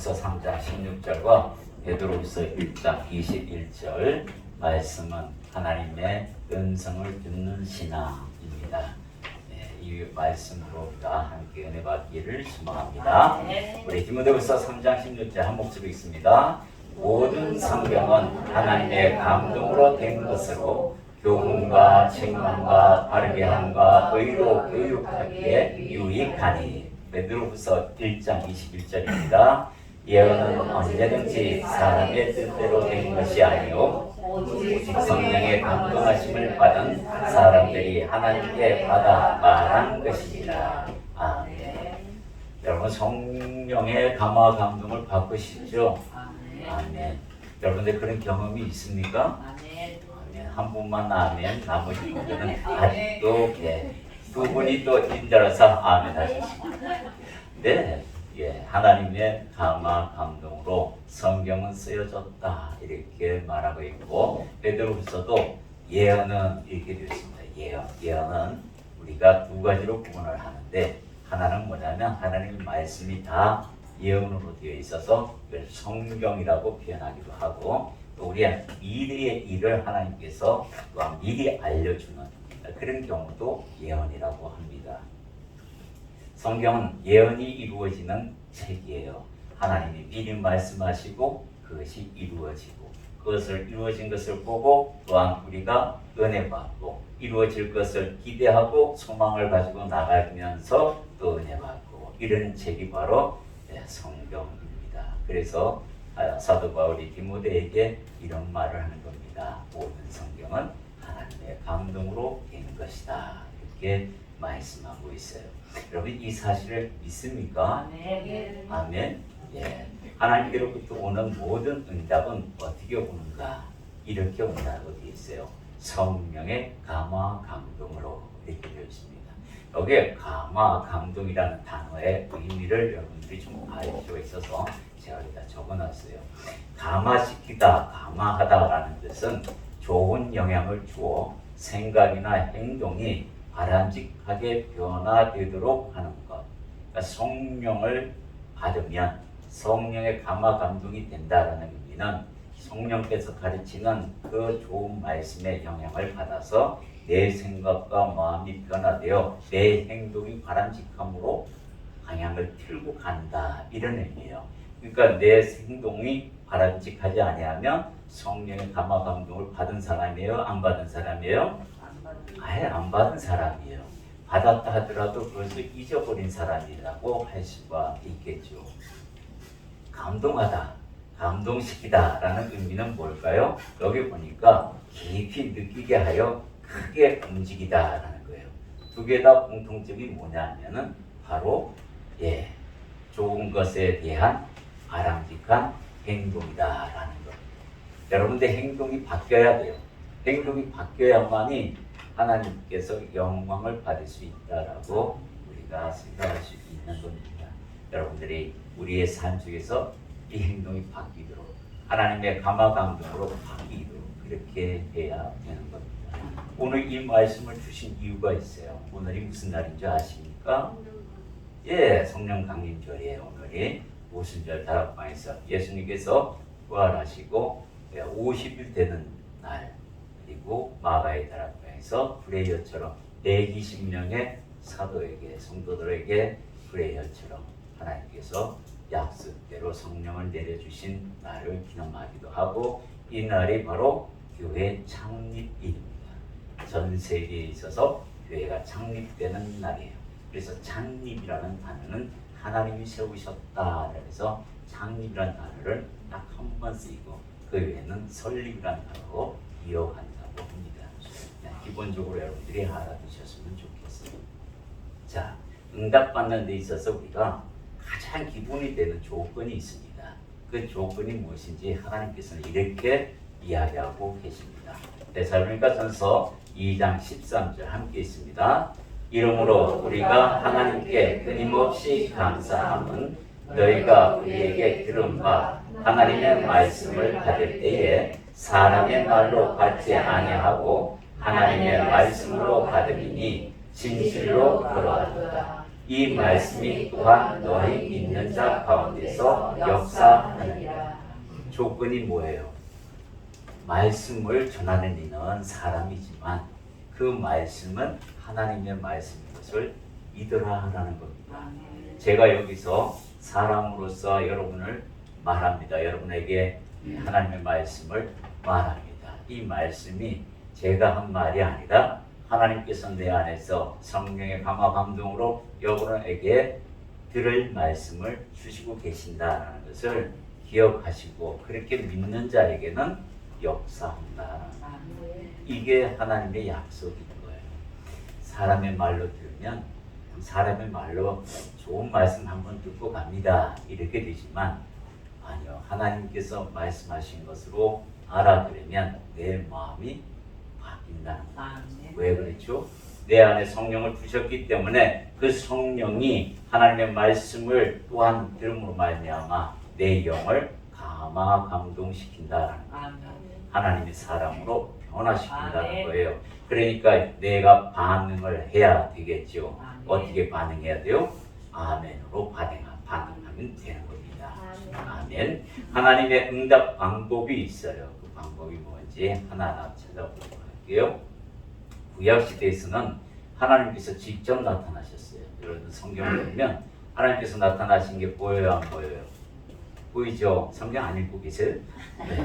디모데후서 3장 16절과 베드로후서 1장 21절 말씀은 하나님의 음성을 듣는 신앙입니다. 이 말씀으로 우리가 함께 은혜 받기를 소망합니다. 우리 디모데후서 3장 16절 한 목소리 있습니다. 모든 성경은 하나님의 감동으로 된 것으로 교훈과 책망과 바르게 함과 의로 교육하기에 유익하니. 베드로후서 1장 21절입니다. 예언은 언제든지 사람의 뜻대로 된 것이 아니요 오직 성령의 감동하심을 받은 사람들이 하나님께 받아 말한 것입니다. 아멘. 여러분 성령의 감화 감동을 받고 싶죠? 아멘. 여러분들 그런 경험이 있습니까? 아멘. 한 분만 아멘. 나머지 분들은 아직도 두 분이 또 인자라서 아멘 하셨습니다. 네. 하나님의 감화 감동으로 성경은 쓰여졌다 이렇게 말하고 있고, 베드로후서도 예언은 이렇게 되어 있습니다. 예언은 우리가 두 가지로 구분을 하는데, 하나는 뭐냐면 하나님의 말씀이 다 예언으로 되어 있어서 이걸 성경이라고 표현하기도 하고, 또 우리의 미래의 일을 하나님께서 또한 미리 알려주는 그런 경우도 예언이라고 합니다. 성경은 예언이 이루어지는 책이에요. 하나님이 미리 말씀하시고 그것이 이루어지고, 그것을 이루어진 것을 보고 또한 우리가 은혜 받고, 이루어질 것을 기대하고 소망을 가지고 나가면서 또 은혜 받고, 이런 책이 바로 성경입니다. 그래서 사도 바울이 디모데에게 이런 말을 하는 겁니다. 모든 성경은 하나님의 감동으로 된 것이다 이렇게 말씀하고 있어요. 여러분 이 사실을 믿습니까? 아멘. 하나님께로부터 오는 모든 응답은 어떻게 오는가? 이렇게 온다고 되어 있어요. 성령의 감화 감동으로 이렇게 되어 있습니다. 여기에 감화 감동이라는 단어의 의미를 여러분들이 좀 알 필요가 있어서 제가 여기다 적어놨어요. 감화시키다, 감화하다라는 뜻은 좋은 영향을 주어 생각이나 행동이 바람직하게 변화되도록 하는 것. 그러니까 성령을 받으면 성령의 감화 감동이 된다라는 의미는 성령께서 가르치는 그 좋은 말씀의 영향을 받아서 내 생각과 마음이 변화되어 내 행동이 바람직함으로 방향을 틀고 간다, 이런 의미예요. 그러니까 내 행동이 바람직하지 아니하면 성령의 감화 감동을 받은 사람이에요? 안 받은 사람이에요? 아예 안 받은 사람이에요. 받았다 하더라도 그것을 잊어버린 사람이라고 할 수가 있겠죠. 감동하다, 감동시키다 라는 의미는 뭘까요? 여기 보니까 깊이 느끼게 하여 크게 움직이다 라는 거예요. 두 개 다 공통점이 뭐냐면은 바로 좋은 것에 대한 바람직한 행동이다 라는 것. 여러분들 행동이 바뀌어야 돼요. 행동이 바뀌어야만이 하나님께서 영광을 받을 수 있다라고 우리가 생각할 수 있는 겁니다. 여러분들이 우리의 삶 속에서 이 행동이 바뀌도록, 하나님의 감화 감동으로 바뀌도록 그렇게 해야 되는 겁니다. 오늘 이 말씀을 주신 이유가 있어요. 오늘이 무슨 날인 줄 아십니까? 성령 강림절이에요. 오늘이 오순절 다락방에서 예수님께서 부활하시고 50일 되는 날, 그리고 마가의 다락방에서 프레이어처럼 120명의 사도에게, 성도들에게 프레이어처럼 하나님께서 약속대로 성령을 내려주신 날을 기념하기도 하고, 이 날이 바로 교회 창립일입니다. 전 세계에 있어서 교회가 창립되는 날이에요. 그래서 창립이라는 단어는 하나님이 세우셨다, 그래서 창립이라는 단어를 딱 한 번만 쓰이고 그 외에는 설립이라는 단어로 이어간다고 합니다. 기본적으로 여러분들이 알아두셨으면 좋겠어요. 자, 응답받는 데 있어서 우리가 가장 기본이 되는 조건이 있습니다. 그 조건이 무엇인지 하나님께서는 이렇게 이야기하고 계십니다. 데살로니가전서 2장 13절 함께 있습니다. 이러므로 우리가 하나님께 끊임없이 감사함은 너희가 우리에게 들은 바 하나님의 말씀을 받을 때에 사람의 말로 받지 아니하고 하나님의 말씀으로 받으리니 진실로 그러하도다. 이 말씀이 또한 너희 믿는 자 가운데서 역사하느니라. 조건이 뭐예요? 말씀을 전하는 이는 사람이지만 그 말씀은 하나님의 말씀인 것을 믿으라 하라는 겁니다. 제가 여기서 사람으로서 여러분을 말합니다. 여러분에게 하나님의 말씀을 말합니다. 이 말씀이 제가 한 말이 아니라 하나님께서 내 안에서 성령의 감화 감동으로 여러분에게 들을 말씀을 주시고 계신다는 것을 기억하시고 그렇게 믿는 자에게는 역사한다. 이게 하나님의 약속인 거예요. 사람의 말로 들으면 사람의 말로 좋은 말씀 한번 듣고 갑니다. 이렇게 되지만 아니요. 하나님께서 말씀하신 것으로 알아들으면 내 마음이 바뀐다는 거예요. 왜 그렇죠? 내 안에 성령을 두셨기 때문에 그 성령이 하나님의 말씀을 또한 들음으로 말미암아 내 영을 감화 감동시킨다라는 거예요. 하나님의 사람으로 변화시킨다는 거예요. 그러니까 내가 반응을 해야 되겠죠. 어떻게 반응해야 돼요? 아멘으로 반응하면 되는 겁니다. 아멘. 하나님의 응답 방법이 있어요. 그 방법이 뭔지 하나하나 찾아보도록 할게요. 구약시대에서는 하나님께서 직접 나타나셨어요. 여러분 성경을 보면 하나님께서 나타나신 게 보여요, 안 보여요? 보이죠? 성경 안 읽고 계세요? 네.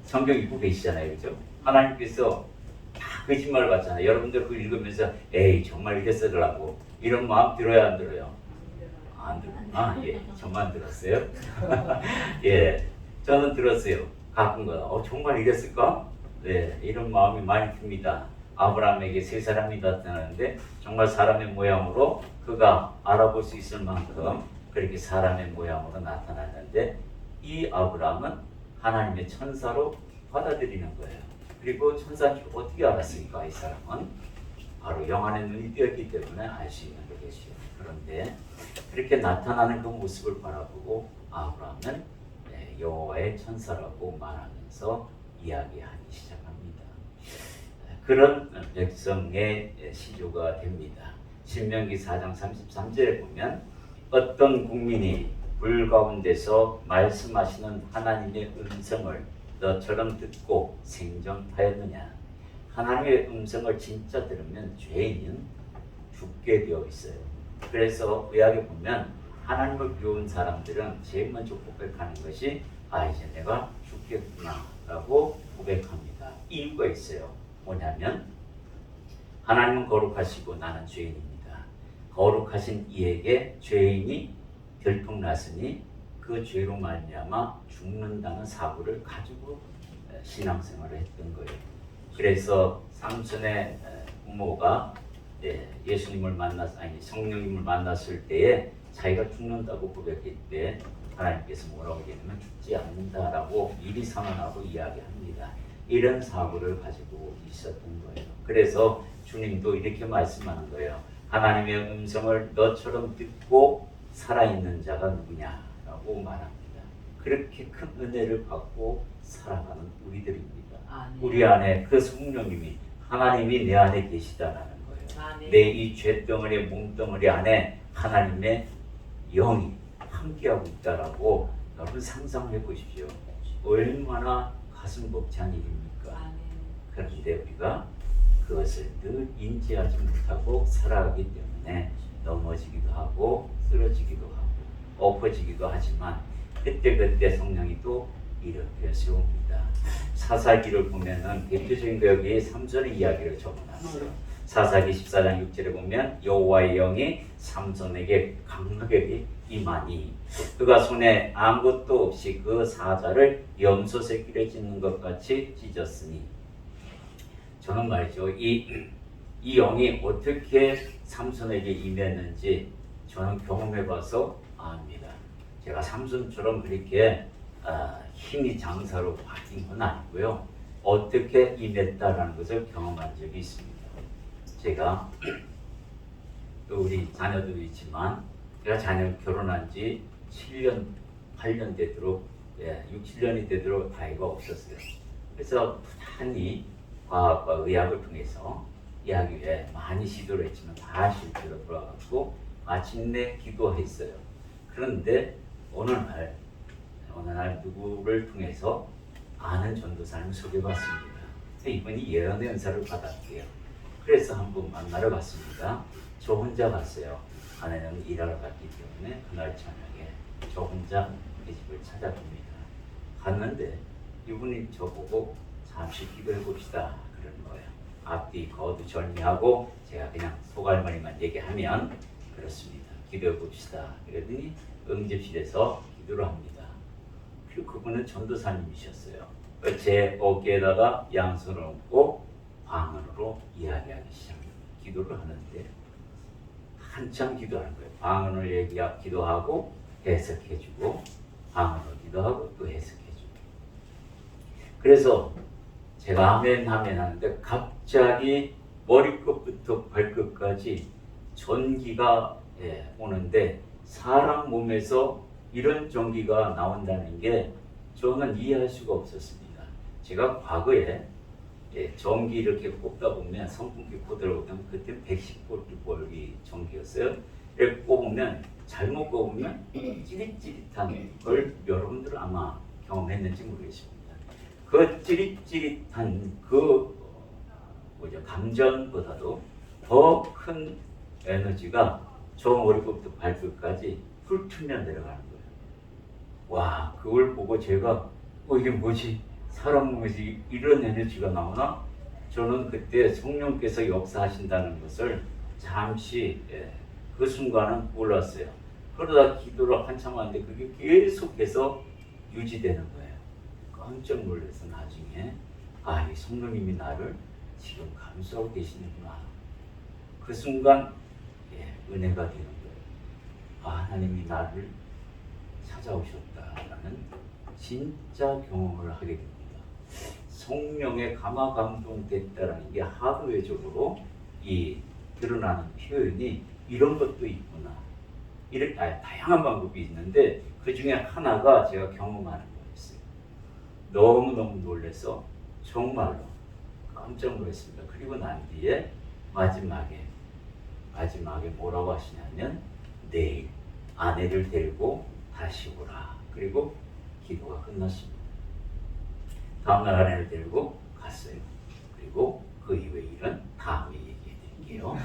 성경 읽고 계시잖아요, 그죠? 하나님께서 다 거짓말을 봤잖아요. 여러분들 그거 읽으면서 에이 정말 이랬으라고 이런 마음 들어야 안 들어요? 안 들었구나. 예, 저만 들었어요. 예, 저는 들었어요. 가끔가다. 정말 이랬을까? 네, 이런 마음이 많이 듭니다. 아브라함에게 세 사람이 나타나는데 정말 사람의 모양으로 그가 알아볼 수 있을 만큼 그렇게 사람의 모양으로 나타났는데 이 아브라함은 하나님의 천사로 받아들이는 거예요. 그리고 천사는 어떻게 알았을까? 이 사람은 바로 영안의 눈이 띄었기 때문에 알 수 있는 거겠죠. 그런데 그렇게 나타나는 그 모습을 바라보고 아브라함은 여호와의 천사라고 말하면서 이야기하기 시작합니다. 그런 백성의 시조가 됩니다. 신명기 4장 33절에 보면 어떤 국민이 불 가운데서 말씀하시는 하나님의 음성을 너처럼 듣고 생존하였느냐. 하나님의 음성을 진짜 들으면 죄인은 죽게 되어 있어요. 그래서 구약에 보면 하나님을 배운 사람들은 제일 먼저 고백하는 것이 이제 내가 죽겠구나 라고 고백합니다. 이유가 있어요. 뭐냐면 하나님은 거룩하시고 나는 죄인입니다. 거룩하신 이에게 죄인이 들통났으니 그 죄로 말미암아 죽는다는 사고를 가지고 신앙생활을 했던 거예요. 그래서 삼손의 부모가 성령님을 만났을 때에 자기가 죽는다고 고백했을 때 하나님께서 뭐라고 얘기하면 죽지 않는다라고 미리 선언하고 이야기합니다. 이런 사고를 가지고 있었던 거예요. 그래서 주님도 이렇게 말씀하는 거예요. 하나님의 음성을 너처럼 듣고 살아있는 자가 누구냐라고 말합니다. 그렇게 큰 은혜를 받고 살아가는 우리들입니다. 우리 안에 그 성령님이 하나님이 내 안에 계시다라는 거예요. 내 이 죄덩어리 몸덩어리 안에 하나님의 영이 함께하고 있다라고 여러분 상상해 보십시오. 얼마나 가슴 벅찬 일입니까? 그런데 우리가 그것을 늘 인지하지 못하고 살아가기 때문에 넘어지기도 하고 쓰러지기도 하고 엎어지기도 하지만 그때 성령이 또 일으켜 세웁니다. 사사기를 보면은 대표적인 여기 삼손의 이야기를 적어놨어요. 사사기 14장 6절에 보면 여호와의 영이 삼손에게 강하게 임하니 그가 손에 아무것도 없이 그 사자를 염소 새끼를 찢는 것 같이 찢었으니 저는 말이죠. 이 영이 어떻게 삼손에게 임했는지 저는 경험해봐서 압니다. 제가 삼손처럼 그렇게 힘이 장사로 바뀐 건 아니고요. 어떻게 임했다라는 것을 경험한 적이 있습니다. 제가 또 우리 자녀도 있지만 제가 자녀 결혼한 지 7년, 8년 되도록 6, 7년이 되도록 아이가 없었어요. 그래서 부단히 과학과 의학을 통해서 이 하기 위해 많이 시도를 했지만 다 실패로 돌아갔고 마침내 기도했어요. 그런데 어느 날 누구를 통해서 아는 전도사님을 소개받습니다. 이분이 예언의 은사를 받았대요. 그래서 한번 만나러 갔습니다. 저 혼자 갔어요. 아내는 일하러 갔기 때문에 그날 저녁에 저 혼자 이 집을 찾아갑니다. 갔는데 이분이 저보고 잠시 기도해 봅시다 그러는 거예요. 앞뒤 거두절미하고 제가 그냥 속알머리만 얘기하면 그렇습니다. 기도해 봅시다. 그러더니 응접실에서 기도를 합니다. 그리고 그분은 전도사님이셨어요. 제 어깨에다가 양손을 얹고 방언으로 이야기하기 시작합니다. 기도를 하는데 한참 기도하는 거예요. 방언을 기도하고 해석해주고 방언으로 기도하고 또 해석해주고. 그래서 제가 아멘 하는데 갑자기 머리끝부터 발끝까지 전기가 오는데 사람 몸에서 이런 전기가 나온다는 게 저는 이해할 수가 없었습니다. 제가 과거에 전기 이렇게 꼽다 보면 선풍기 코드를 보면 그때 110V 전기였어요. 이렇게 꼽으면 잘못 꼽으면 찌릿찌릿한 걸 여러분들 아마 경험했는지 모르겠습니다. 그 찌릿찌릿한 감전보다도 더 큰 에너지가 저 머리부터 발끝까지 훑으며 내려가는 거예요. 와, 그걸 보고 제가 이게 뭐지? 사람 몸에서 이런 에너지가 나오나? 저는 그때 성령께서 역사하신다는 것을 잠시 그 순간은 몰랐어요. 그러다 기도를 한참 하는데 그게 계속해서 유지되는 거예요. 깜짝 놀라서 나중에 이 성령님이 나를 지금 감싸고 계시는구나. 그 순간 은혜가 되는 거예요. 하나님이 나를 찾아오셨다라는 진짜 경험을 하게 됩니다. 성령에 감화 감동됐다라는 게 하드웨어적으로 드러나는 표현이 이런 것도 있구나. 이렇게 다양한 방법이 있는데 그 중에 하나가 제가 경험하는 거였어요. 너무너무 놀라서 정말로 깜짝 놀랐습니다. 그리고 난 뒤에 마지막에 뭐라고 하시냐면 내일 아내를 데리고 다시 오라. 그리고 기도가 끝났습니다. 다음날 아내를 데리고 갔어요. 그리고 그 이후의 일은 다음에 얘기해 드릴게요.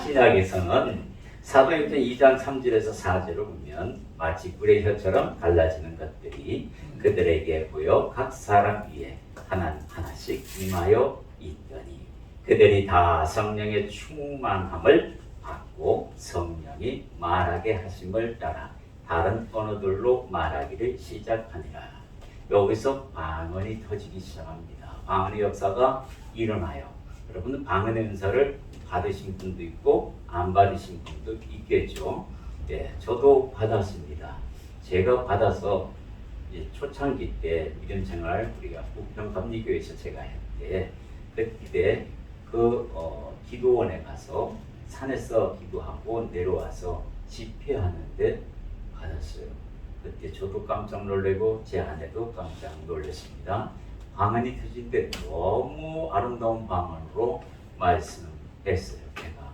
신약에서는 사도행전 2장 3절에서 4절을 보면 마치 불의 혀처럼 갈라지는 것들이 그들에게 보여 각 사람 위에 하나씩 임하여 있더니 그들이 다 성령의 충만함을 받고 성령이 말하게 하심을 따라 다른 언어들로 말하기를 시작하니라. 여기서 방언이 터지기 시작합니다. 방언의 역사가 일어나요. 여러분은 방언의 은사를 받으신 분도 있고 안 받으신 분도 있겠죠. 저도 받았습니다. 제가 받아서 초창기 때 믿음생활 우리가 부평감리교회에서 제가 했는데 그때 기도원에 가서 산에서 기도하고 내려와서 집회하는데 받았어요. 그때 저도 깜짝 놀래고 제 아내도 깜짝 놀랐습니다. 방언이 터진데 너무 아름다운 방언으로 말씀했어요. 제가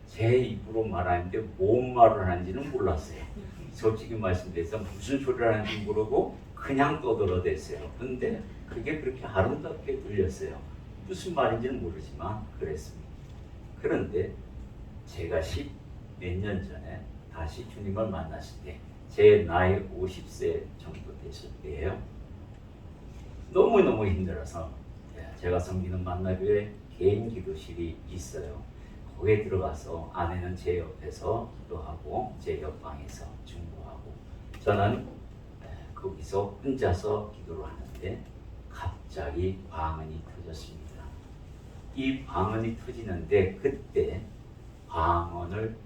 제 입으로 말하는데 뭔 말을 하는지는 몰랐어요. 솔직히 말씀드려서 무슨 소리를 하는지 모르고 그냥 떠들어댔어요. 근데 그게 그렇게 아름답게 들렸어요. 무슨 말인지는 모르지만 그랬습니다. 그런데 제가 10 몇 년 전에 다시 주님을 만났을 때 제 나이 50세 정도 됐을 때예요. 너무너무 힘들어서 제가 섬기는 만나교회 개인 기도실이 있어요. 거기에 들어가서 아내는 제 옆에서 기도하고 제 옆방에서 중보하고 저는 거기서 혼자서 기도를 하는데 갑자기 방언이 터졌습니다. 이 방언이 터지는데 그때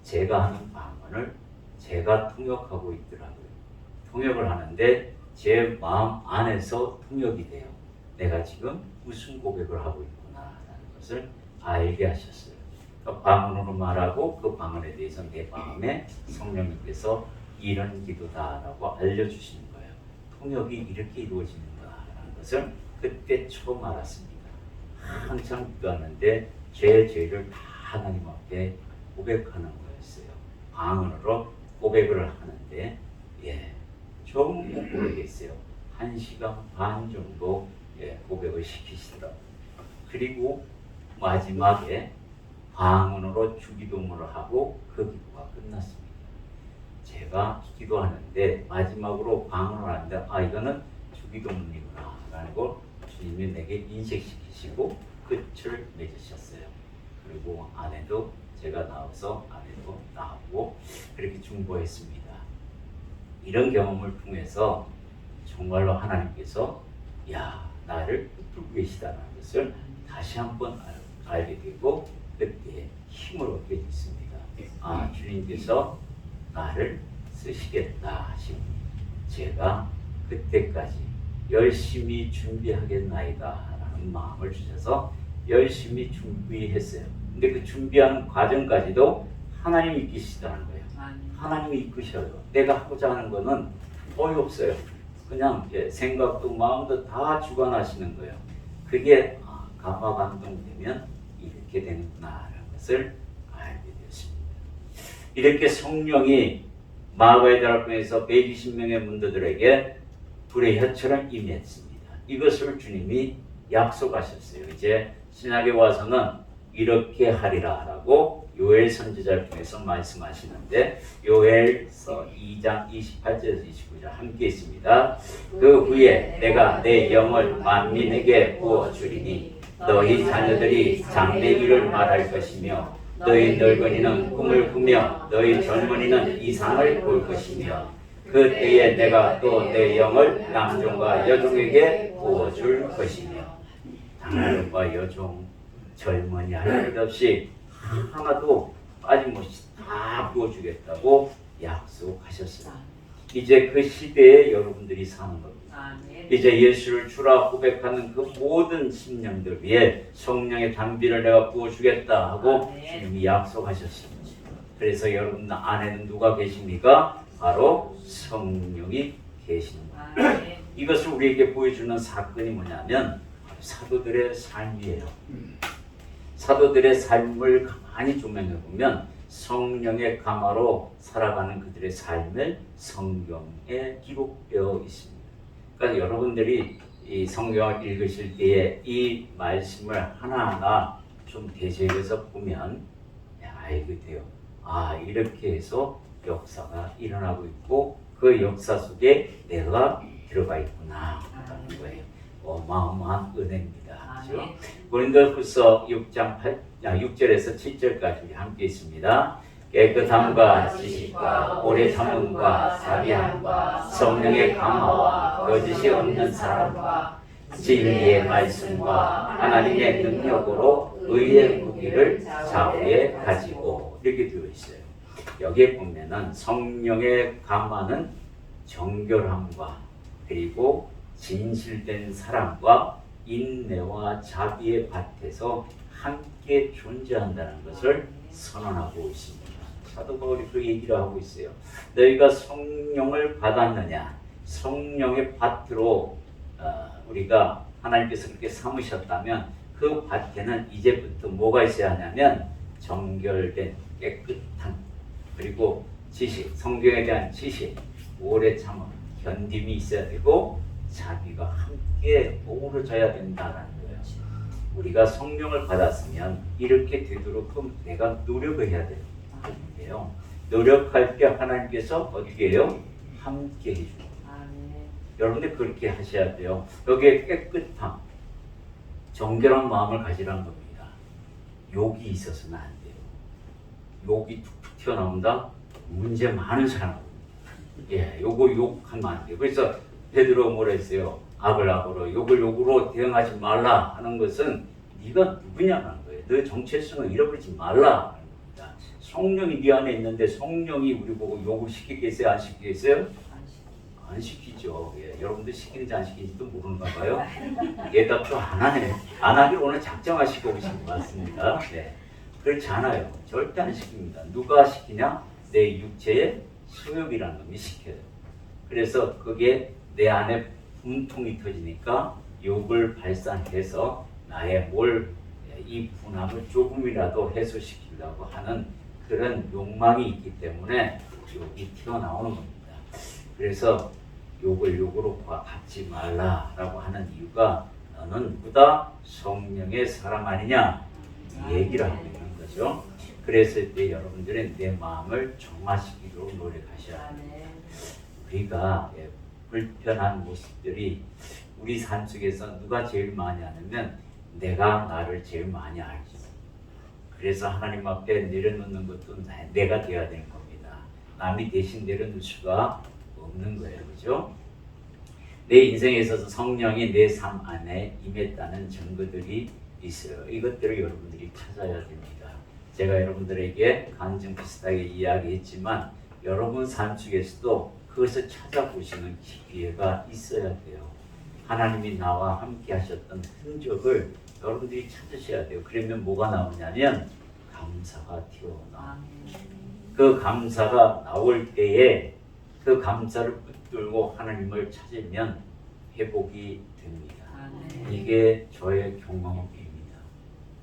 제가 하는 방언을 제가 통역하고 있더라고요. 통역을 하는데 제 마음 안에서 통역이 돼요. 내가 지금 무슨 고백을 하고 있구나라는 것을 알게 하셨어요. 방언으로 말하고 그 방언에 대해서 내 마음에 성령님께서 이런 기도다라고 알려주시는 거예요. 통역이 이렇게 이루어지는구나라는 것을 그때 처음 알았습니다. 한참 기도하는데 제 죄를 다 하나님 앞에 고백하는 거였어요. 방언으로 고백을 하는데 조금 고백했어요. 1시간 반 정도 고백을 시키시더라고요. 그리고 마지막에 방언으로 주기도문을 하고 그 기도가 끝났습니다. 제가 기도하는데 마지막으로 방언을 하는데 이거는 주기도문이구나 라는 걸 주님이 내게 인식시키시고 끝을 맺으셨어요. 그리고 아내도 제가 나와서 아내도 나오고 그렇게 중보했습니다. 이런 경험을 통해서 정말로 하나님께서 나를 붙들고 계시다는 것을 다시 한번 알게 되고 그때 힘을 얻게 됐습니다. 주님께서 나를 쓰시겠다 하시니 제가 그때까지 열심히 준비하겠나이다 라는 마음을 주셔서 열심히 준비했어요. 근데 그 준비하는 과정까지도 하나님이 이끄시다는 거예요. 하나님이 이끄셔요. 내가 하고자 하는 거는 거의 없어요. 그냥 생각도 마음도 다 주관하시는 거예요. 그게 감화감동되면 이렇게 되는구나라는 것을 알게 되었습니다. 이렇게 성령이 마가의 다락방에서 120명의 문도들에게 불의 혀처럼 임했습니다. 이것을 주님이 약속하셨어요. 이제 신약에 와서는 이렇게 하리라 라고 요엘 선지자를 통해서 말씀하시는데 요엘서 2장 28절에서 29절 함께 있습니다. 그 후에 내가 내 영을 만민에게 부어주리니 너희 자녀들이 장래일을 말할 것이며 너희 늙은이는 꿈을 꾸며 너희 젊은이는 이상을 볼 것이며 그때에 내가 또 내 영을 남종과 여종에게 부어줄 것이며 남종과 여종 젊은이 할 것 없이 하나도 빠짐없이 다 부어주겠다고 약속하셨습니다. 이제 그 시대에 여러분들이 사는 겁니다. 이제 예수를 주라 고백하는 그 모든 심령들 위해 성령의 단비를 내가 부어주겠다 하고 주님이 약속하셨습니다. 그래서 여러분 안에는 누가 계십니까? 바로 성령이 계시는 겁니다. 이것을 우리에게 보여주는 사건이 뭐냐면 사도들의 삶이에요. 사도들의 삶을 가만히 조명해 보면 성령의 감화로 살아가는 그들의 삶을 성경에 기록되어 있습니다. 그러니까 여러분들이 이 성경을 읽으실 때에 이 말씀을 하나하나 좀 대조해서 보면 알게 돼요. 이렇게 해서 역사가 일어나고 있고 그 역사 속에 내가 들어가 있구나 하는 거예요. 어마어마한 은혜입니다. 그렇죠? 고린도후서 6절에서 7절까지 함께 있습니다. 깨끗함과 지식과 오래 참음과 자비함과 성령의 강화와 거짓이 없는 사랑과 진리의 말씀과 하나님의 능력으로 의의 무기를 좌우에 가지고 이렇게 되어 있어요. 여기에 보면은 성령의 감화는 정결함과 그리고 진실된 사랑과 인내와 자비의 밭에서 함께 존재한다는 것을 선언하고 있습니다. 사도 바울이 그 얘기를 하고 있어요. 너희가 성령을 받았느냐? 성령의 밭으로 우리가 하나님께서 그렇게 삼으셨다면 그 밭에는 이제부터 뭐가 있어야 하냐면 정결된 깨끗한 그리고 지식, 성경에 대한 지식, 오래 참음, 견딤이 있어야 되고 자비가 함께 어우러져야 된다는 거예요. 우리가 성령을 받았으면 이렇게 되도록 내가 노력을 해야 되는데요. 노력할 때 하나님께서 어떻게 해요? 함께 해주고. 여러분들 그렇게 하셔야 돼요. 여기에 깨끗함, 정결한 마음을 가지라는 겁니다. 욕이 있어서는 안 돼요. 욕이 툭툭 튀어나온다? 문제 많은 사람입니다. 요거 욕하면 안 돼요. 그래서 베드로 뭐라 했어요? 악을 악으로 욕을 욕으로 대응하지 말라 하는 것은 네가 누구냐는 거예요. 너 정체성을 잃어버리지 말라 하는 겁니다. 성령이 네 안에 있는데 성령이 우리 보고 욕을 시키겠어요? 안 시키겠어요? 안 시키죠. 여러분들 시키는지 안 시키는지도 모르는가 봐요. 대답도 안 하네. 안 하기로 오늘 작정하시고 오신 것 같습니다. 그렇지 않아요. 절대 안 시킵니다. 누가 시키냐? 내 육체의 소욕이라는 놈이 시켜요. 그래서 그게 내 안에 분통이 터지니까 욕을 발산해서 나의 이 분함을 조금이라도 해소시키려고 하는 그런 욕망이 있기 때문에 욕이 튀어나오는 겁니다. 그래서 욕을 욕으로 갚지 말라라고 하는 이유가 너는 누구다? 성령의 사람 아니냐? 이 얘기를 하고 있는 거죠. 그래서 이제 여러분들은 내 마음을 정화시키도록 노력하셔야 합니다. 우리가 불편한 모습들이 우리 삶 속에서 누가 제일 많이 하냐면 내가 나를 제일 많이 알죠. 그래서 하나님 앞에 내려놓는 것도 내가 되어야 되는 겁니다. 남이 대신 내려놓을 수가 없는 거예요. 그죠? 내 인생에 있어서 성령이 내 삶 안에 임했다는 증거들이 있어요. 이것들을 여러분들이 찾아야 됩니다. 제가 여러분들에게 간증 비슷하게 이야기했지만 여러분 삶 속에서도 그것을 찾아보시는 기회가 있어야 돼요. 하나님이 나와 함께 하셨던 흔적을 여러분들이 찾으셔야 돼요. 그러면 뭐가 나오냐면 감사가 튀어나와. 그 감사가 나올 때에 그 감사를 붙들고 하나님을 찾으면 회복이 됩니다. 이게 저의 경험입니다.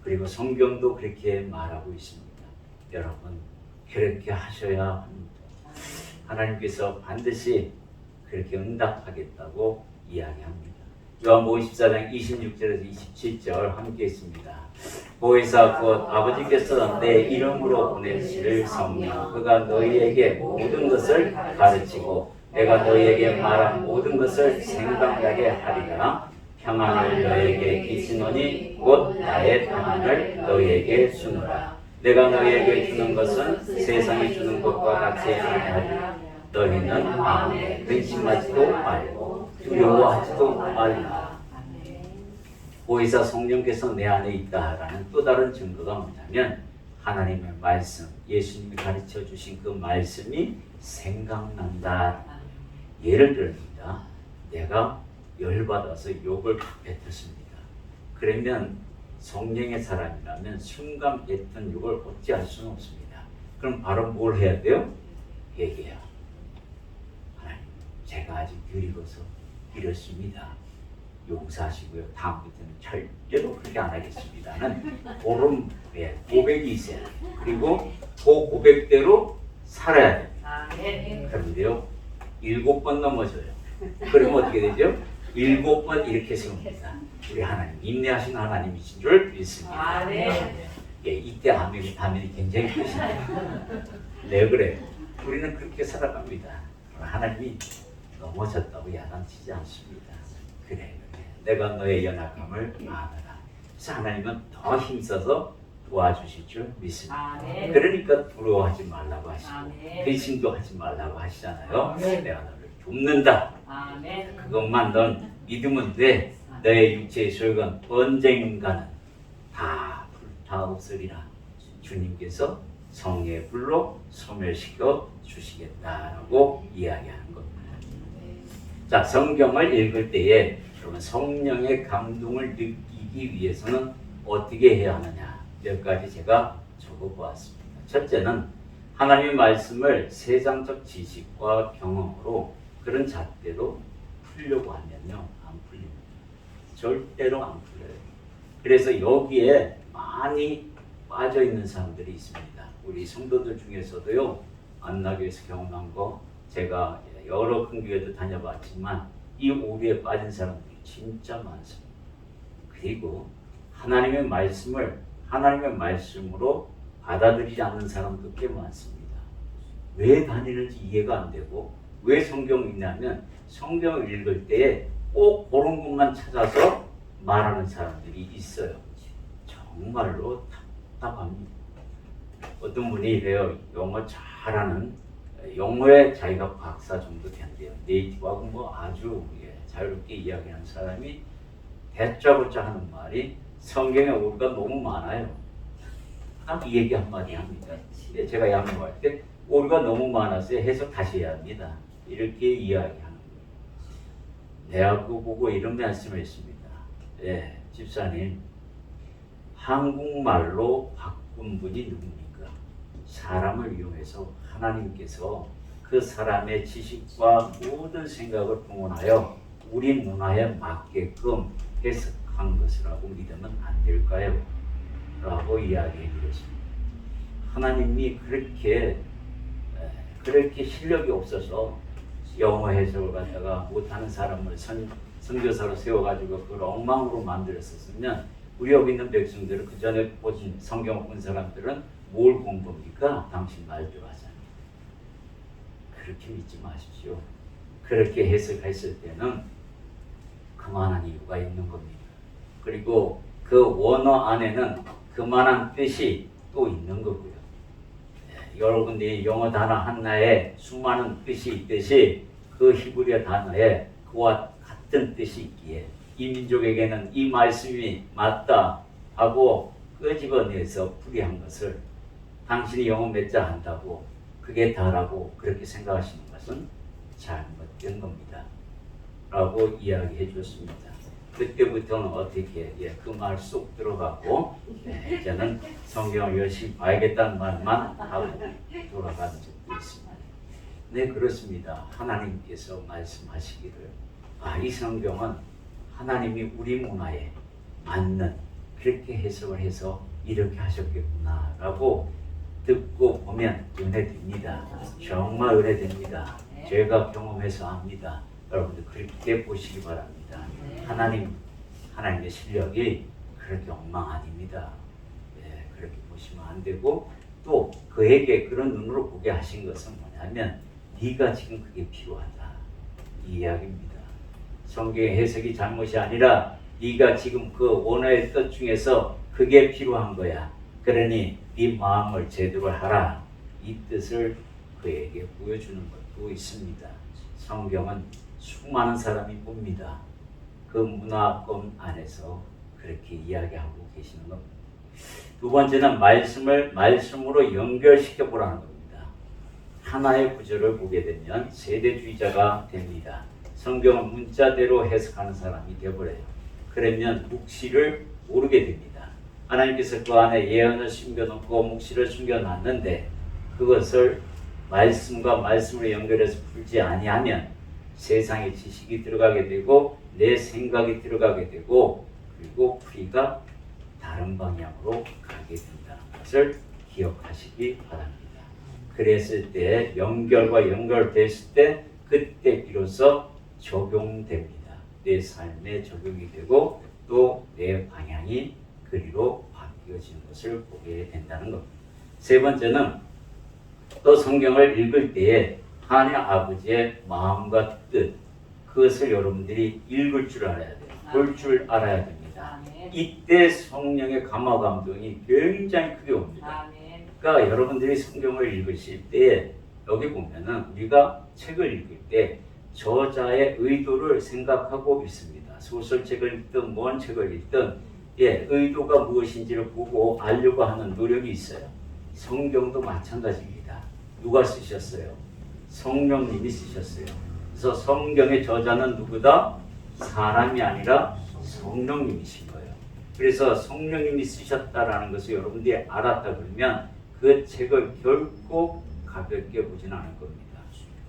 그리고 성경도 그렇게 말하고 있습니다. 여러분 그렇게 하셔야 합니다. 하나님께서 반드시 그렇게 응답하겠다고 이야기합니다. 요한복음 14장 26절에서 27절 함께 있습니다. 보혜사 곧 아버지께서 내 이름으로 보내실 성령 그가 너희에게 모든 것을 가르치고 내가 너희에게 말한 모든 것을 생각나게 하리라. 평안을 너희에게 주시노니 곧 나의 평안을 너희에게 주노라. 내가 너희에게 주는 것은 세상이 주는 것과 같이 아니하리라. 너희는 마음에 근심하지도 말고 두려워하지도 말라. 보혜사 성령께서 내 안에 있다라는 또 다른 증거가 뭐냐면 하나님의 말씀, 예수님이 가르쳐 주신 그 말씀이 생각난다. 예를 들입니다. 내가 열받아서 욕을 뱉었습니다. 그러면 성령의 사람이라면 순간 뱉은 욕을 어찌할 수는 없습니다. 그럼 바로 뭘 해야 돼요? 회개해요. 하나님, 제가 아직 늙어서 이렇습니다. 용서하시고요. 다음부터는 절대로 그렇게 안 하겠습니다는 그런 고백이 있어야 돼요. 그리고 그 고백대로 살아야 돼요. 그런데요, 7번 넘어져요. 그러면 어떻게 되죠? 7번 이렇게 세웁니다. 우리 하나님, 인내하신 하나님이신 줄 믿습니다. 예, 이때 하면이 굉장히 크십니다. 네, 그래요. 우리는 그렇게 살아갑니다. 하나님이 넘어졌다고 야단치지 않습니다. 그래. 내가 너의 연약함을 아노라. 그래서 하나님은 더 힘써서 도와주실 줄 믿습니다. 그러니까 두려워하지 말라고 하시고 근심도 하지 말라고 하시잖아요. 내가 너를 돕는다. 그것만 넌 믿으면 돼. 너의 육체의 소유가 언젠가는 다 불타없으리라. 주님께서 성령의 불로 소멸시켜 주시겠다라고 이야기하는 겁니다. 자, 성경을 읽을 때에 그러면 성령의 감동을 느끼기 위해서는 어떻게 해야 하느냐 몇 가지 제가 적어보았습니다. 첫째는 하나님의 말씀을 세상적 지식과 경험으로 그런 잣대로 풀려고 하면요 안 풀립니다. 절대로 안 풀려요. 그래서 여기에 많이 빠져 있는 사람들이 있습니다. 우리 성도들 중에서도요 안나교에서 경험한 거 제가 여러 큰 교회도 다녀봤지만 이 오류에 빠진 사람들이 진짜 많습니다. 그리고 하나님의 말씀을 하나님의 말씀으로 받아들이지 않는 사람도 꽤 많습니다. 왜 다니는지 이해가 안 되고 왜 성경을 읽냐면 성경을 읽을 때에 꼭 그런 것만 찾아서 말하는 사람들이 있어요. 정말로 답답합니다. 어떤 분이 이래요. 영어 잘하는 영어에 자기가 박사 정도 된대요. 네이티브하고 뭐 아주 자유롭게 이야기하는 사람이 대짜고짜 하는 말이 성경에 오류가 너무 많아요. 딱 이 얘기 한마디 합니다. 제가 양보할 때 오류가 너무 많아서 해석 다시 해야 합니다. 이렇게 이야기하는 거예요. 내가 그거 보고 이런 말씀을 했습니다. 예, 집사님 한국말로 바꾼 분이 누굽니까? 사람을 이용해서 하나님께서 그 사람의 지식과 모든 생각을 동원하여 우리 문화에 맞게끔 해석한 것이라고 믿으면 안 될까요? 라고 이야기해 드렸습니다. 하나님이 그렇게 실력이 없어서 영어 해석을 갖다가 못하는 사람을 선교사로 세워가지고 그걸 엉망으로 만들었었으면 우리 여기 있는 백성들은 그 전에 보신 성경을 본 사람들은 뭘 공부합니까? 당신 말대로 하잖아요. 그렇게 믿지 마십시오. 그렇게 해석했을 때는 그만한 이유가 있는 겁니다. 그리고 그 원어 안에는 그만한 뜻이 또 있는 거고요. 여러분들이 영어 단어 하나에 수많은 뜻이 있듯이 그 히브리어 단어에 그와 같은 뜻이 있기에 이 민족에게는 이 말씀이 맞다 하고 끄집어내서 풀이한 것을 당신이 영어 몇 자 한다고 그게 다라고 그렇게 생각하시는 것은 잘못된 겁니다. 라고 이야기해 줬습니다. 그때부터는 어떻게 그 말 쏙 들어가고 이제는 성경을 열심히 봐야겠다는 말만 하고 돌아가는 적도 있습니다. 네, 그렇습니다. 하나님께서 말씀하시기를 이 성경은 하나님이 우리 문화에 맞는 그렇게 해석을 해서 이렇게 하셨겠구나 라고 듣고 보면 은혜됩니다. 정말 은혜됩니다. 제가 경험해서 압니다. 여러분들 그렇게 보시기 바랍니다. 하나님의 실력이 그렇게 엉망 아닙니다. 그렇게 보시면 안 되고 또 그에게 그런 눈으로 보게 하신 것은 뭐냐면 네가 지금 그게 필요하다 이 이야기입니다. 성경의 해석이 잘못이 아니라 네가 지금 그 원어의 뜻 중에서 그게 필요한 거야. 그러니 네 마음을 제대로 하라. 이 뜻을 그에게 보여주는 것도 있습니다. 성경은 수많은 사람이 봅니다. 그 문화권 안에서 그렇게 이야기하고 계시는 겁니다. 두 번째는 말씀으로 연결시켜 보라는 겁니다. 하나의 구절을 보게 되면 세대주의자가 됩니다. 성경을 문자대로 해석하는 사람이 되어버려요. 그러면 묵시를 모르게 됩니다. 하나님께서 그 안에 예언을 숨겨놓고 묵시를 숨겨놨는데 그것을 말씀으로 연결해서 풀지 아니하면 세상의 지식이 들어가게 되고 내 생각이 들어가게 되고 그리고 풀이가 다른 방향으로 가게 된다는 것을 기억하시기 바랍니다. 그랬을 때 연결됐을 때 그때 비로소 적용됩니다. 내 삶에 적용이 되고 또 내 방향이 그리로 바뀌어지는 것을 보게 된다는 겁니다. 세 번째는 또 성경을 읽을 때에 하나님 아버지의 마음과 뜻 그것을 여러분들이 읽을 줄 알아야 돼요. 볼 줄 알아야 됩니다. 이때 성령의 감화 감동이 굉장히 크게 옵니다. 그러니까 여러분들이 성경을 읽으실 때 여기 보면은 우리가 책을 읽을 때 저자의 의도를 생각하고 읽습니다. 소설책을 읽든 뭔 책을 읽든 의도가 무엇인지를 보고 알려고 하는 노력이 있어요. 성경도 마찬가지입니다. 누가 쓰셨어요? 성령님이 쓰셨어요. 그래서 성경의 저자는 누구다? 사람이 아니라 성령님이신 거예요. 그래서 성령님이 쓰셨다라는 것을 여러분들이 알았다 그러면 그 책을 결코 가볍게 보지는 않을 겁니다.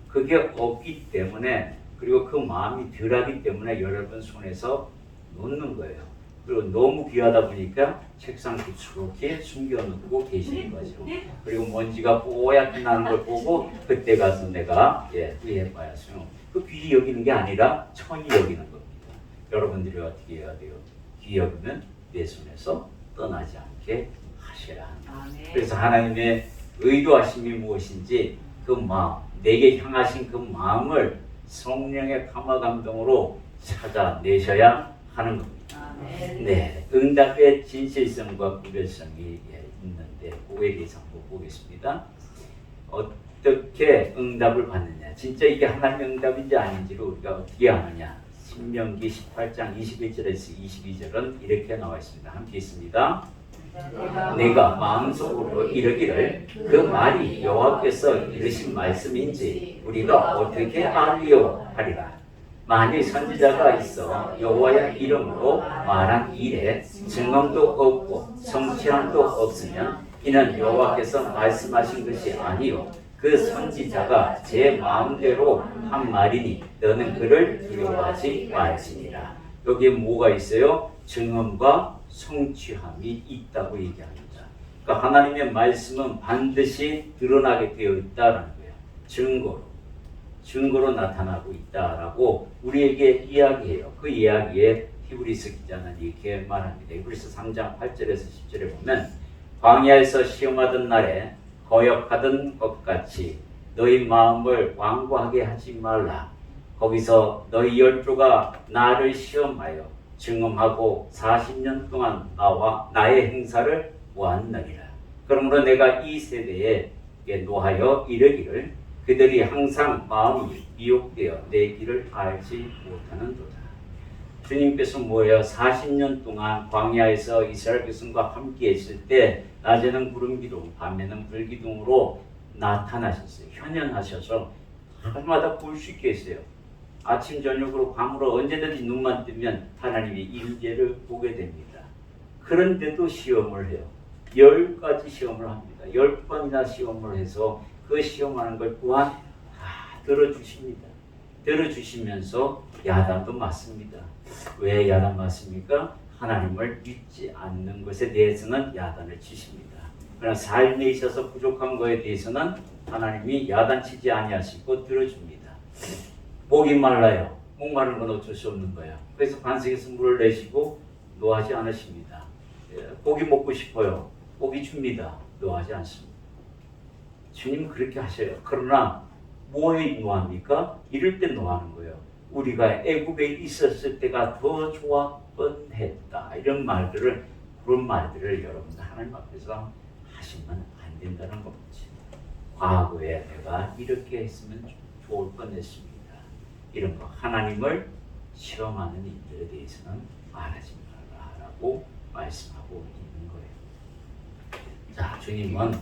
그게 없기 때문에 그리고 그 마음이 덜하기 때문에 여러분 손에서 놓는 거예요. 그리고 너무 귀하다 보니까 책상 깊숙이 숨겨놓고 계시는 거죠. 그리고 먼지가 뽀얗게 나는 걸 보고 그때 가서 내가 후회해봐야 소용. 그 귀히 여기는 게 아니라 천히 여기는 겁니다. 여러분들이 어떻게 해야 돼요? 귀히 여기면 내 손에서 떠나지 않게 하시라 합니다. 그래서 하나님의 의도하심이 무엇인지 그 마음, 내게 향하신 그 마음을 성령의 감화 감동으로 찾아내셔야 하는 겁니다. 네, 응답의 진실성과 구별성이 있는데 그거에 대해서 한번 보겠습니다. 어떻게 응답을 받느냐, 진짜 이게 하나님의 응답인지 아닌지를 우리가 어떻게 아느냐. 신명기 18장 21절에서 22절은 이렇게 나와 있습니다. 함께 있습니다. 내가 마음속으로 이르기를 그 말이 여호와께서 이르신 말씀인지 우리가 어떻게 알리요 하리라. 만일 선지자가 있어 여호와의 이름으로 말한 일에 증언도 없고 성취함도 없으면 이는 여호와께서 말씀하신 것이 아니요 그 선지자가 제 마음대로 한 말이니 너는 그를 두려워하지 말지니라. 여기에 뭐가 있어요? 증언과 성취함이 있다고 얘기합니다. 그러니까 하나님의 말씀은 반드시 드러나게 되어 있다라는 거예요. 증거로 나타나고 있다라고 우리에게 이야기해요. 그 이야기에 히브리서 기자는 이렇게 말합니다. 히브리서 3장 8절에서 10절에 보면 광야에서 시험하던 날에 거역하던 것 같이 너희 마음을 완고하게 하지 말라. 거기서 너희 열조가 나를 시험하여 증언하고 40년 동안 나의 행사를 보았느니라. 그러므로 내가 이 세대에 노하여 이르기를 그들이 항상 마음이 미혹되어 내 길을 알지 못하는도다. 주님께서 뭐예요? 40년 동안 광야에서 이스라엘 백성과 함께 있을 때 낮에는 구름기둥, 밤에는 불기둥으로 나타나셨어요. 현현하셔서 날마다 볼 수 있게 했어요. 아침 저녁으로 밤으로 언제든지 눈만 뜨면 하나님의 임재를 보게 됩니다. 그런데도 시험을 해요. 10가지 시험을 합니다. 10번이나 시험을 해서 그 시험하는 걸 또한 다 들어주십니다. 들어주시면서 야단도 맞습니다. 왜 야단 맞습니까? 하나님을 믿지 않는 것에 대해서는 야단을 치십니다. 그러나 삶에 있어서 부족한 것에 대해서는 하나님이 야단치지 아니하시고 들어줍니다. 목이 말라요. 목 마른 건 어쩔 수 없는 거예요. 그래서 반석에서 물을 내시고 노하지 않으십니다. 고기 먹고 싶어요. 고기 줍니다. 노하지 않습니다. 주님은 그렇게 하셔요. 그러나 뭐에 노합니까? 이럴 때 노하는 거예요. 우리가 애굽에 있었을 때가 더 좋았던 했다. 이런 말들을, 그런 말들을 여러분들 하나님 앞에서 하시면 안 된다는 거지. 과거에 내가 이렇게 했으면 좋을 뻔했습니다. 이런 거 하나님을 실험하는 일들에 대해서는 말하지 말라라고 말씀하고 있는 거예요. 자, 주님은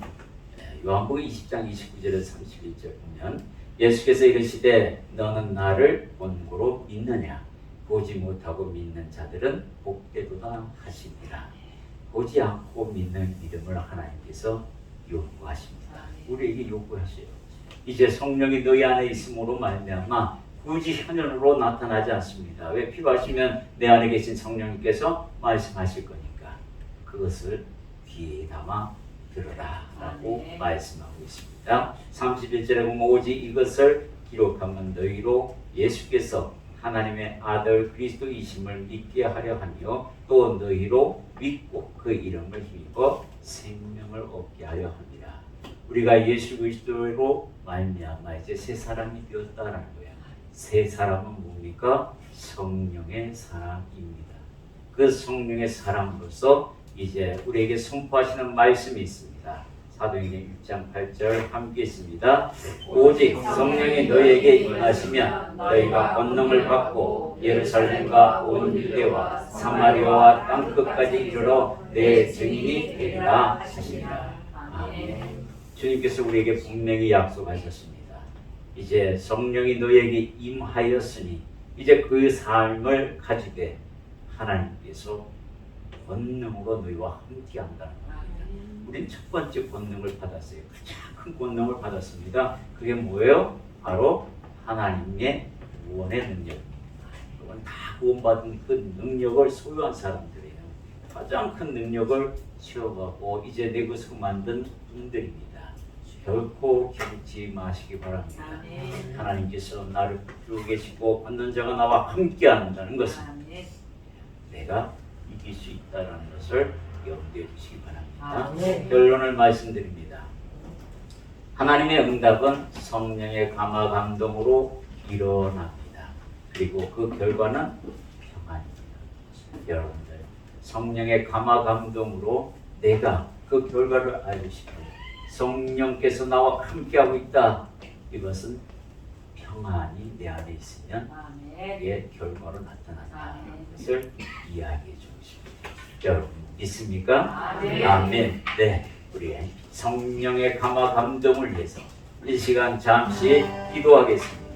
요한복음 20장 29절에서 31절 보면 예수께서 이르시되 너는 나를 본고로 믿느냐? 보지 못하고 믿는 자들은 복되도다 하시니라. 보지 않고 믿는 믿음을 하나님께서 요구하십니다. 우리에게 요구하셔요. 이제 성령이 너희 안에 있음으로 말미암아 굳이 현현으로 나타나지 않습니다. 왜? 필요하시면 내 안에 계신 성령님께서 말씀하실 거니까 그것을 귀에 담아 들어라 라고 말씀하고 있습니다. 31절에 보면 오직 이것을 기록하면 너희로 예수께서 하나님의 아들 그리스도이심을 믿게 하려 하며 또 너희로 믿고 그 이름을 힘입어 생명을 얻게 하려 합니다. 우리가 예수 그리스도로 말미암아 이제 새 사람이 되었다라는 거예요. 새 사람은 뭡니까? 성령의 사람입니다. 그 성령의 사람으로서 이제 우리에게 선포하시는 말씀이 있습니다. 사도행전 6장 8절 함께 있습니다. 오직 성령이 너희에게 임하시면 너희가 권능을 받고 예루살렘과 온 유대와 사마리아와 땅끝까지 이르러 내 증인이 되리라 하시니라. 아멘. 주님께서 우리에게 분명히 약속하셨습니다. 이제 성령이 너희에게 임하였으니 이제 그 삶을 가지되 하나님께서 권능으로 너희와 함께 한다는 겁니다. 우린 첫 번째 권능을 받았어요. 가장 큰 권능을 받았습니다. 그게 뭐예요? 바로 하나님의 구원의 능력입니다. 그건 다 구원받은 그 능력을 소유한 사람들이에요. 가장 큰 능력을 채워가고 이제 내 것으로 만든 분들입니다. 결코 견지 마시기 바랍니다. 하나님께서 나를 붙들고 계시고 받는 자가 나와 함께 한다는 것은 내가 이길 수 있다는 것을 염두에 두시기 바랍니다. 결론을 말씀드립니다. 하나님의 응답은 성령의 감화 감동으로 일어납니다. 그리고 그 결과는 평안입니다. 여러분들 성령의 감화 감동으로 내가 그 결과를 알고 싶어요. 성령께서 나와 함께하고 있다. 이것은 평안이 내 안에 있으면 그의 결과로 나타난다는 것을 이야기해 주고 싶습니다. 여러분 믿습니까? 아멘. 네, 우리 성령의 감화 감동을 위해서 이 시간 잠시 기도하겠습니다.